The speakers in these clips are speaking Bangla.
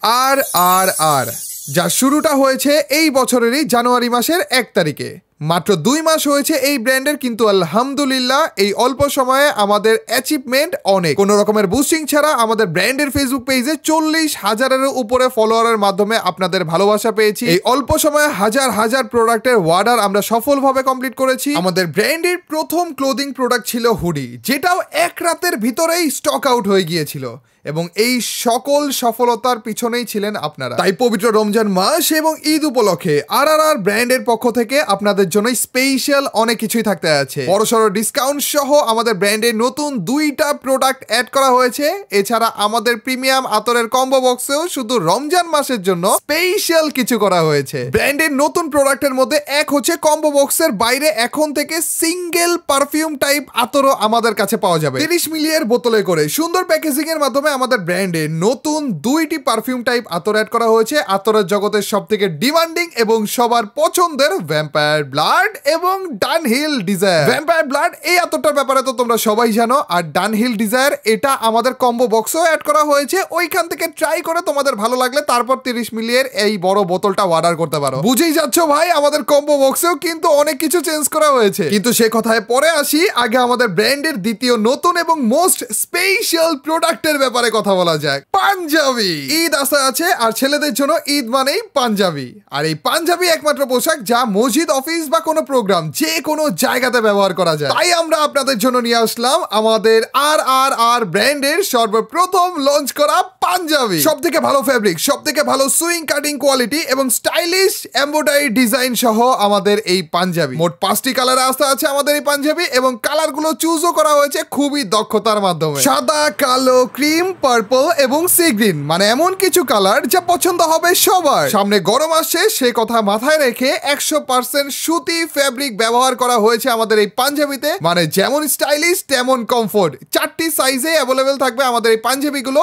আর আর আর যা শুরুটা হয়েছে এই বছরেরই জানুয়ারি মাসের 1 তারিখে। মাত্র 2 মাস হয়েছে এই ব্র্যান্ডের, কিন্তু আলহামদুলিল্লাহ এই অল্প সময়ে আমাদের অ্যাচিভমেন্ট অনেক। কোনো রকমের বুস্টিং ছাড়া আমাদের ব্র্যান্ডের ফেসবুক পেজে 40,000-এর উপরে ফলোয়ারের মাধ্যমে আপনাদের ভালোবাসা পেয়েছি। এই অল্প সময়ে হাজার হাজার প্রোডাক্টের অর্ডার আমরা সফলভাবে কমপ্লিট করেছি। আমাদের ব্র্যান্ডের প্রথম ক্লোদিং প্রোডাক্ট ছিল হুডি, যেটাও এক রাতের ভিতরেই স্টক আউট হয়ে গিয়েছিল, এবং এই সকল সফলতার পিছনেই ছিলেন আপনারা। তাই পবিত্র রমজান মাস এবং ঈদ উপলক্ষে আর ব্র্যান্ডের পক্ষ থেকে আপনাদের জন্য স্পেশাল অনেক কিছুই থাকতে আছে। বড়সড় ডিসকাউন্ট সহ আমাদের ব্র্যান্ডে নতুন 2টা প্রোডাক্ট অ্যাড করা হয়েছে। এছাড়া আমাদের প্রিমিয়াম আতরের কম্বো বক্সেও শুধু রমজান মাসের জন্য স্পেশাল কিছু করা হয়েছে। ব্র্যান্ডের নতুন প্রোডাক্টের মধ্যে এক হচ্ছে কম্বো বক্সের বাইরে এখন থেকে সিঙ্গেল পারফিউম টাইপ আতরও আমাদের কাছে পাওয়া যাবে 30 মিলির বোতলে করে। সুন্দর প্যাকেজিং এর মাধ্যমে আমাদের ব্র্যান্ডে নতুন 2টি পারফিউম টাইপ আতর অ্যাড করা হয়েছে। আতরের জগতের সবথেকে ডিমান্ডিং এবং সবার পছন্দের ভ্যাম্পায়ার ব্লাড এবং ডানহিল ডিজায়ার। ভ্যাম্পায়ার ব্লাড এই আতরটার ব্যাপারে তো তোমরা সবাই জানো, আর ডানহিল ডিজায়ার এটা আমাদের কম্বো বক্সও অ্যাড করা হয়েছে। ওইখান থেকে ট্রাই করে তোমাদের ভালো লাগলে তারপর 30 মিলির এই বড় বোতলটা অর্ডার করতে পারো। বুঝেই যাচ্ছ ভাই, আমাদের কম্বো বক্সেও কিন্তু অনেক কিছু চেঞ্জ করা হয়েছে, কিন্তু সে কথায় পরে আসি। আগে আমাদের ব্র্যান্ডের দ্বিতীয় নতুন এবং মোস্ট স্পেশাল প্রোডাক্টের ব্যাপারে কথা বলা যায়। পাঞ্জাবি। ঈদ আসা আছে, আর ছেলেদের জন্য ঈদ মানেই পাঞ্জাবি। আর এই পাঞ্জাবি একমাত্র পোশাক যা মসজিদ, অফিস বা কোনো প্রোগ্রাম যে কোনো জায়গাতে ব্যবহার করা যায়। তাই আমরা আপনাদের জন্য নিয়ে আসলাম আমাদের আর ব্র্যান্ডের সর্বপ্রথম লঞ্চ করা পাঞ্জাবি। সব থেকে ভালো ফেব্রিক, সব থেকে ভালো সুইং কাটিং কোয়ালিটি এবং স্টাইলিশ এমব্রয়ডারি ডিজাইন সহ আমাদের এই পাঞ্জাবি। মোট 5টি কালারে আসতে আছে আমাদের এই পাঞ্জাবি, এবং কালারগুলো চুজও করা হয়েছে খুবই দক্ষতার মাধ্যমে। সাদা, কালো, ক্রিম, পার্পল এবং সি গ্রিন, মানে এমন কিছু কালার যা পছন্দ হবে সবার। সামনে গরম আসছে, সে কথা মাথায় রেখে 100% সুতি ফেব্রিক ব্যবহার করা হয়েছে আমাদের এই পাঞ্জাবিতে। মানে যেমন স্টাইলিশ তেমন কমফোর্ট। 4টি সাইজে অ্যাভেলেবেল থাকবে আমাদের এই পাঞ্জাবিগুলো,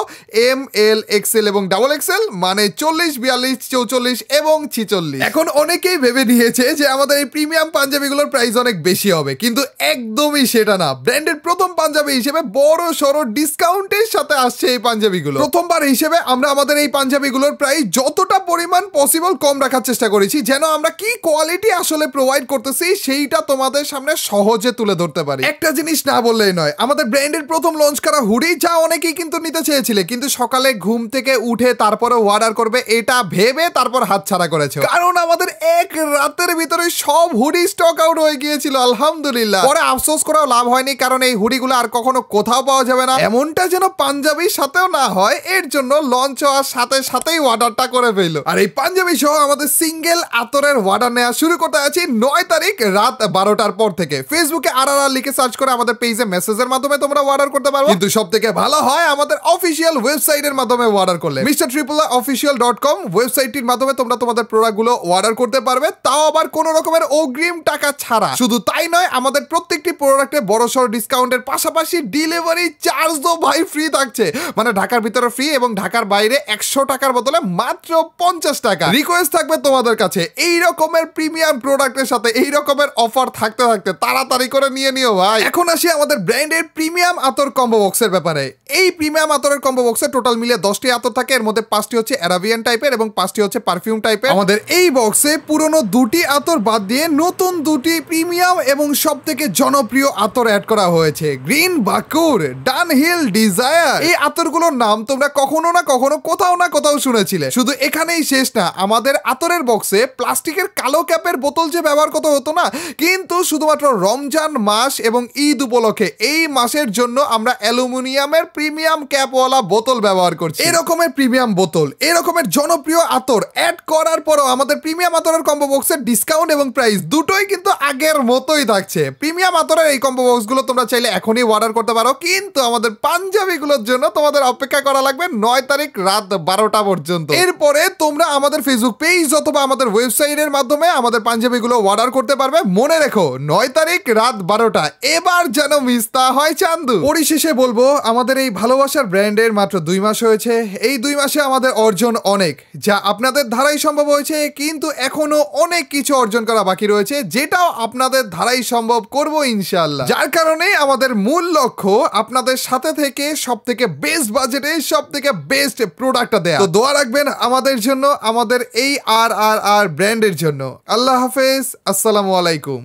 এম, এল, এক্সেল এবং ডাবল এক্সেল, মানে 40, 42, 44 এবং 46। এখন অনেকেই ভেবে নিয়েছে যে আমাদের এই প্রিমিয়াম পাঞ্জাবিগুলোর প্রাইস অনেক বেশি হবে, কিন্তু একদমই সেটা না। ব্র্যান্ডের প্রথম পাঞ্জাবি হিসেবে বড় সড়ো ডিসকাউন্টের সাথে আসছে এই পাঞ্জাবিগুলো। প্রথমবার হিসেবে আমরা আমাদের এই পাঞ্জাবিগুলোর প্রাইস যতটা পরিমাণ পসিবল কম রাখার চেষ্টা করেছি, যেন আমরা কি কোয়ালিটি আসলে প্রোভাইড করতেছি সেইটা তোমাদের সামনে সহজে তুলে ধরতে পারি। একটা জিনিস না বললেই নয়, আমাদের ব্র্যান্ডের প্রথম লঞ্চ করা হুডি, যা অনেকেই কিন্তু নিতে চেয়েছিলে, কিন্তু সকালে ঘুম থেকে উঠে তারপরে অর্ডার করবে এটা ভেবে তারপর হাতছাড়া করেছে, কারণ আমাদের এক রাতের ভিতরে সব হুডি স্টক আউট হয়ে গিয়েছিল আলহামদুলিল্লাহ। পরে আফসোস করাও লাভ হয়নি, কারণ এই হুডিগুলো আর কখনো কোথাও পাওয়া যাবে না। এমনটা যেন পাঞ্জাবির সাথেও না হয়, এর জন্য লঞ্চ হওয়ার সাথে সাথেই অর্ডারটা করে ফেললো। আর এই পাঞ্জাবি সহ আমাদের সিঙ্গেল আতরের অর্ডার নেওয়া শুরু করতে আছি 9 তারিখ রাত 12টার পর থেকে। ফেসবুকে আর লিখে সার্চ করে আমাদের পেজে মেসেজের মাধ্যমে তোমরা অর্ডার করতে পারো, কিন্তু সব থেকে ভালো হয় আমাদের অফিসিয়াল ওয়েবসাইটের মাধ্যমে অর্ডার করলে। mrtriple-official.com ওয়েবসাইটটির মাধ্যমে তোমরা তোমাদের প্রোডাক্টগুলো অর্ডার করতে পারবে, তাও আবার কোনো রকমের অগ্রিম টাকা ছাড়া। শুধু তাই নয়, আমাদের প্রত্যেকটি প্রোডাক্টে বড়সড় ডিসকাউন্টের পাশাপাশি ডেলিভারি চার্জও ভাই ফ্রি থাকছে। মানে ঢাকার ভিতরে ফ্রি এবং ঢাকার বাইরে 100 টাকার বদলে মাত্র 50 টাকা। রিকোয়েস্ট থাকবে তোমাদের কাছে, এই রকমের প্রিমিয়াম প্রোডাক্টের সাথে এই রকমের অফার থাকতে থাকতে তাড়াতাড়ি করে নিয়ে নিও ভাই। এখন আসি আমাদের ব্র্যান্ডের প্রিমিয়াম আতর কম্বো বক্সের ব্যাপারে। এই প্রিমিয়াম আতরের কম্বো বক্সে টোটাল মিলিয়ে 10টি আতর থাকে, এর মধ্যে 5টি হচ্ছে অ্যারাবিয়ান টাইপের এবং 5টি হচ্ছে পারফিউম টাইপের। আমাদের এই বক্সে পুরনো 2টি আতর বাদ দিয়ে নতুন 2টি প্রিমিয়াম এবং সব থেকে জনপ্রিয় আতর অ্যাড করা হয়েছে, গ্রিন বাকুর, ডানহিল ডিজায়ার। এই আতরগুলোর নাম তোমরা কখনো না কখনো কোথাও না কোথাও শুনেছিলে। শুধু এখানেই শেষ না, আমাদের আতরের বক্সে প্লাস্টিকের কালো ক্যাপের বোতল যে ব্যবহার করতে হতো না, কিন্তু শুধুমাত্র রমজান মাস এবং ঈদ উপলক্ষে এই মাসের জন্য আমরা অ্যালুমিনিয়ামের প্রিমিয়াম ক্যাপওয়ালা বোতল ব্যবহার করছি। এরকমের প্রিমিয়াম বোতল, এরকমের জনপ্রিয় আতর অ্যাড করার পরও আমাদের প্রিমিয়াম আতরের কম্বো বক্সের ডিসকাউন্ট এবং প্রাইস দুটোই কিন্তু আগের মতোই থাকছে। প্রিমিয়াম আতরের এই কম্বো বক্সগুলো তোমরা চাইলে এখনই অর্ডার করতে পারো, কিন্তু আমাদের পাঞ্জাবিগুলোর জন্য তোমাদের অপেক্ষা করা লাগবে 9 তারিখ রাত 12টা পর্যন্ত। এরপরে তোমরা আমাদের ফেসবুক পেজ অথবা আমাদের ওয়েবসাইটের মাধ্যমে আমাদের পাঞ্জাবিগুলো অর্ডার করতে পারবে। মনে রেখো 9 তারিখ রাত 12টা, এবার যেন মিস না হয় চান্দু। পরিশেষে বলবো, আমাদের এই ভালোবাসার ব্র্যান্ডের মাত্র 2 মাস হয়েছে। এই 2 মাসে আমাদের অর্জন অনেক, যা আপনাদের ধারাই সম্ভব হয়েছে, কিন্তু এখনো অনেক কিছু অর্জন করা বাকি রয়েছে, যেটাও আপনাদের ধারাই সম্ভব করব ইনশাআল্লাহ। যার কারণে আমাদের মূল লক্ষ্য আপনাদের সাথে থেকে সব থেকে বেস্ট বাজেটে সব থেকে বেস্ট প্রোডাক্টটা দেয়া। তো দোয়া রাখবেন আমাদের জন্য, আমাদের এই আর ব্র্যান্ডের জন্য। আল্লাহ হাফেজ, আসসালামু আলাইকুম।